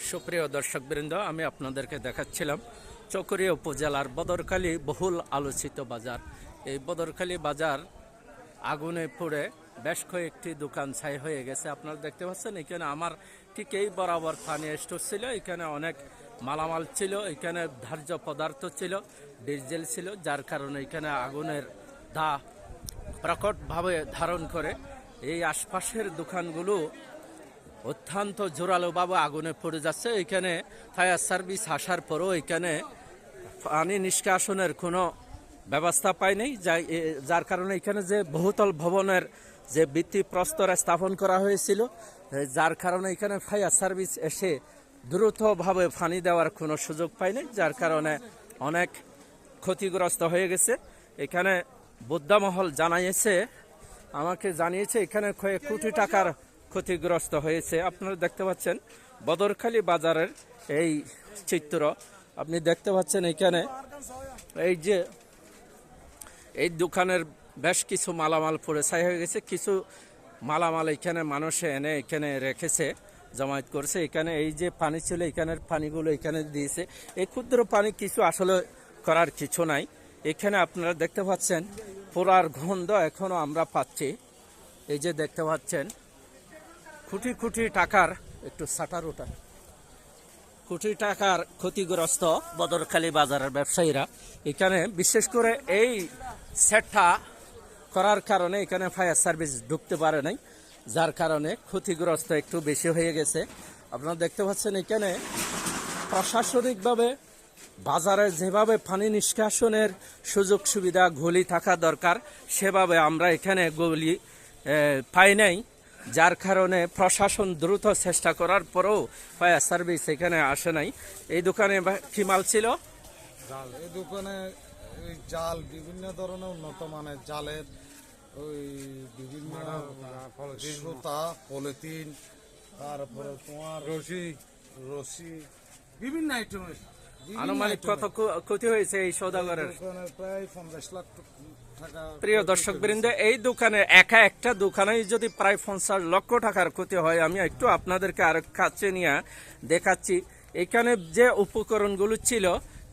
সুপ্রিয় দর্শকবৃন্দ, আমি আপনাদেরকে দেখাচ্ছিলাম চকরিয়া উপজেলার বদরখালী বহুল আলোচিত বাজার। এই বদরখালী বাজার আগুনে পুড়ে বেশ কয়েকটি দোকান ছাই হয়ে গেছে। আপনারা দেখতে পাচ্ছেন এখানে আমার ঠিক এই বরাবর পানীয় স্টোর ছিল, এখানে অনেক মালামাল ছিল, এখানে ধার্য পদার্থ ছিল, ডিজেল ছিল, যার কারণে এখানে আগুনের দা প্রকটভাবে ধারণ করে এই আশপাশের দোকানগুলো অত্যন্ত জোরালোভাবে আগুনে পড়ে যাচ্ছে। এখানে ফায়ার সার্ভিস আসার পরও এখানে পানি নিষ্কাশনের কোনো ব্যবস্থা পায়নি, যার কারণে এখানে যে বহুতল ভবনের যে ভিত্তিপ্রস্তর স্থাপন করা হয়েছিল, যার কারণে এখানে ফায়ার সার্ভিস এসে দ্রুতভাবে পানি দেওয়ার কোনো সুযোগ পায়নি, যার কারণে অনেক ক্ষতিগ্রস্ত হয়ে গেছে। এখানে বুদ্ধামহল আমাকে জানিয়েছে এখানে কয়েক কোটি টাকার ক্ষতিগ্রস্ত হয়েছে। আপনারা দেখতে পাচ্ছেন বদরখালী বাজারের এই চিত্র। আপনি দেখতে পাচ্ছেন এখানে এই যে এই দোকানের বেশ কিছু মালামাল পড়ে ছাই হয়ে গেছে। কিছু মালামাল এখানে মানুষে এনে এখানে রেখেছে, জমায়েত করছে। এখানে এই যে পানি ছিল, এখানের পানিগুলো এখানে দিয়েছে। এই ক্ষুদ্র পানি কিছু আসলে করার কিছু নাই। এখানে আপনারা দেখতে পাচ্ছেন পোড়ার গন্ধ এখনো আমরা পাচ্ছি। এই যে দেখতে পাচ্ছেন কোটি কোটি টাকার একটু সাটার ওটা কোটি টাকার ক্ষতিগ্রস্ত বদরখালী বাজারের ব্যবসায়ীরা। এখানে বিশেষ করে এই সেটটা করার কারণে এখানে ফায়ার সার্ভিস ঢুকতে পারে নাই, যার কারণে ক্ষতিগ্রস্ত একটু বেশি হয়ে গেছে। আপনারা দেখতে পাচ্ছেন এখানে প্রশাসনিকভাবে বাজারে যেভাবে পানি নিষ্কাশনের সুযোগ সুবিধা গলি থাকা দরকার, সেভাবে আমরা এখানে গলি পাই নাই, যার কারণে প্রশাসন দ্রুত চেষ্টা করার পরেও ফায়ার সার্ভিস এখানে আসে নাই। এই দোকানে কি মাল ছিল? জাল। এই দোকানে জাল, বিভিন্ন ধরনের উন্নত মানের জালের ওই বিভিন্ন সুতা, পলিথিন, তারপরে তোমার রশি বিভিন্ন আইটেমের। আনুমানিক কত ক্ষতি হয়েছে এই সওদাগরের? প্রায় 50 লাখ টাকা। প্রিয় দর্শকবৃন্দ, এই দোকানে একটা দোকানে যদি প্রায় 50 লক্ষ টাকার ক্ষতি হয়, আমি একটু আপনাদেরকে আর কাছে নিয়ে দেখাচ্ছি। এখানে যে উপকরণগুলো ছিল,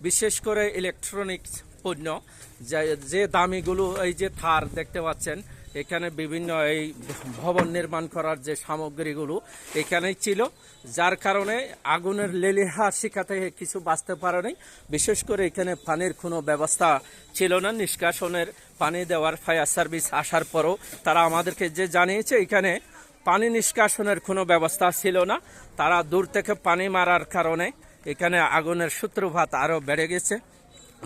বিশেষ করে ইলেকট্রনিক্স পণ্য, যে দামিগুলো, এই যে থার দেখতে পাচ্ছেন, এখানে বিভিন্ন এই ভবন নির্মাণ করার যে সামগ্রীগুলো এখানেই ছিল, যার কারণে আগুনের লেলিহার শিকা থেকে কিছু বাঁচতে পারে নাই। বিশেষ করে এখানে পানির কোনো ব্যবস্থা ছিল না, নিষ্কাশনের পানি দেওয়ার। ফায়ার সার্ভিস আসার পরও তারা আমাদেরকে যে জানিয়েছে এখানে পানি নিষ্কাশনের কোনো ব্যবস্থা ছিল না। তারা দূর থেকে পানি মারার কারণে এখানে আগুনের সূত্রপাত আরও বেড়ে গেছে।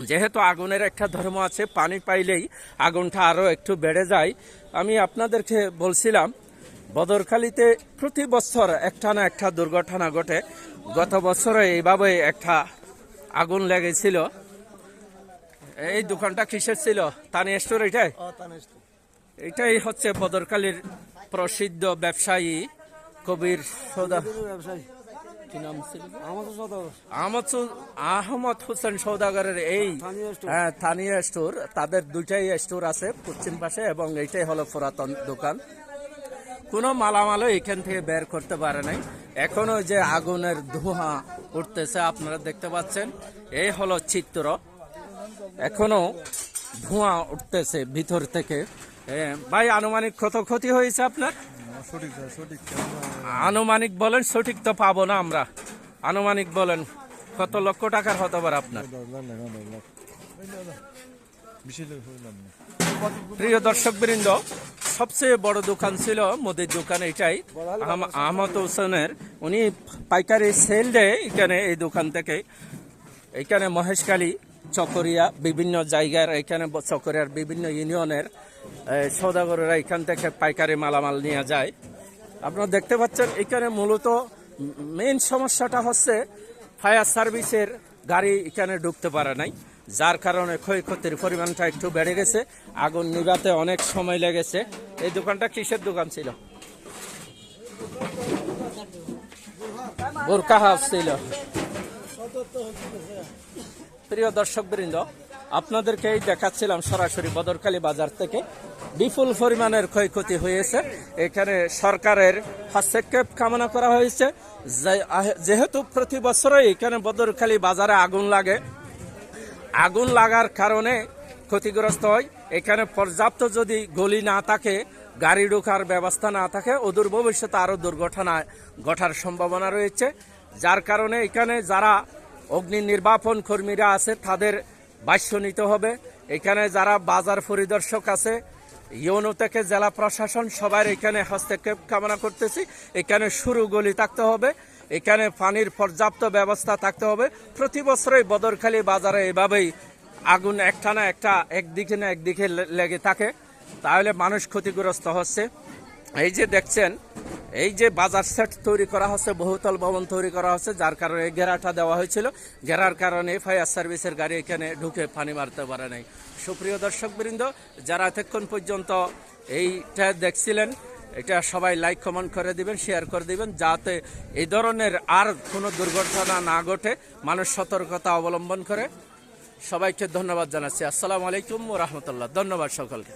যেহেতু আগুনের একটা ধর্ম আছে, পানি পাইলেই আগুনটা আরও একটু বেড়ে যায়। আমি আপনাদেরকে বলছিলাম বদরখালীতে প্রতি বছর একটা না একটা দুর্ঘটনা ঘটে। গত বছরে এইভাবে একটা আগুন লেগেছিল। এই দোকানটা কিসের ছিল? তানি স্টোর। এটাই হচ্ছে বদরখালীর প্রসিদ্ধ ব্যবসায়ী কবির ব্যবসায়ী কি নাম ছিল? আহমদ হোসেন সওদাগরের এই স্থানীয় স্টোর। তাদের দুইটাই স্টোর আছে পশ্চিম পাশে, এবং এইটাই হলো পুরাতন দোকান। কোনো মালামালও এখান থেকে বের করতে পারে নাই। এখনো যে আগুনের ধোঁয়া উঠতেছে আপনারা দেখতে পাচ্ছেন, এই হলো চিত্র। এখনো ধোঁয়া উঠতেছে ভিতর থেকে। ভাই, আনুমানিক কত ক্ষতি হয়েছে আপনার? আনুমানিক বলেন, সঠিক তো পাবো না আমরা। আনুমানিক বলেন কত লক্ষ টাকার হতে পারে আপনার? প্রিয় দর্শকবৃন্দ, সবচেয়ে বড় দোকান ছিল মুদির দোকান এটাই আহমদ হোসেনের। উনি পাইকারি সেল দেয় এখানে এই দোকান থেকে। এখানে মহেশখালী, চকরিয়া, বিভিন্ন জায়গার, এখানে চকরিয়ার বিভিন্ন ইউনিয়নের সওদাগরেরা এখান থেকে পাইকারি মালামাল নিয়ে যায়। আপনারা দেখতে পাচ্ছেন এখানে মূলত মেইন সমস্যাটা হচ্ছে ফায়ার সার্ভিসের গাড়ি এখানে ঢুকতে পারে নাই, যার কারণে ক্ষয়ক্ষতির পরিমাণটা একটু বেড়ে গেছে। আগুন নিভাতে অনেক সময় লেগেছে। এই দোকানটা কিসের দোকান ছিল? বোরকা হাউস ছিল। প্রিয় দর্শকবৃন্দ, আপনাদেরকে দেখাচ্ছিলাম সরাসরি বদরখালী বাজার থেকে। বিপুল পরিমাণের ক্ষয়ক্ষতি হয়েছে। এখানে সরকারের হস্তক্ষেপ কামনা করা হয়েছে। যেহেতু প্রতি বছরই এখানে বদরখালী বাজারে আগুন লাগে, আগুন লাগার কারণে ক্ষতিগ্রস্ত হয়। এখানে পর্যাপ্ত যদি গলি না থাকে, গাড়ি ঢোকার ব্যবস্থা না থাকে, অদূর ভবিষ্যতে আরও দুর্ঘটনা ঘটার সম্ভাবনা রয়েছে। যার কারণে এখানে যারা অগ্নি নির্বাপন কর্মীরা আছে তাদের ভাষ্য নিতে হবে। এখানে যারা বাজার পরিদর্শক আছে, ইউনো থেকে জেলা প্রশাসন, সবার এখানে হস্তক্ষেপ কামনা করতেছি। এখানে সরু গলি থাকতে হবে, এখানে পানির পর্যাপ্ত ব্যবস্থা থাকতে হবে। প্রতি বছরই বদরখালী বাজারে এভাবেই আগুন একটানা একদিকে না একদিকে লেগে থাকে, তাহলে মানুষ ক্ষতিগ্রস্ত হচ্ছে। এই যে দেখছেন, এই যে বাজার সেট তৈরি করা হচ্ছে, বহুতল ভবন তৈরি করা হচ্ছে, যার কারণে ঘেরাটা দেওয়া হয়েছিল। ঘেরার কারণে ফায়ার সার্ভিসের গাড়ি এখানে ঢুকে পানি মারতে পারে নাই। সুপ্রিয় দর্শকবৃন্দ, যারা এতক্ষণ পর্যন্ত এইটা দেখছিলেন, এটা সবাই লাইক কমেন্ট করে দিবেন, শেয়ার করে দিবেন, যাতে এই ধরনের আর কোনো দুর্ঘটনা না ঘটে, মানুষ সতর্কতা অবলম্বন করে। সবাইকে ধন্যবাদ জানাচ্ছি। আসসালামু আলাইকুম ওয়া রাহমাতুল্লাহ। ধন্যবাদ সকলকে।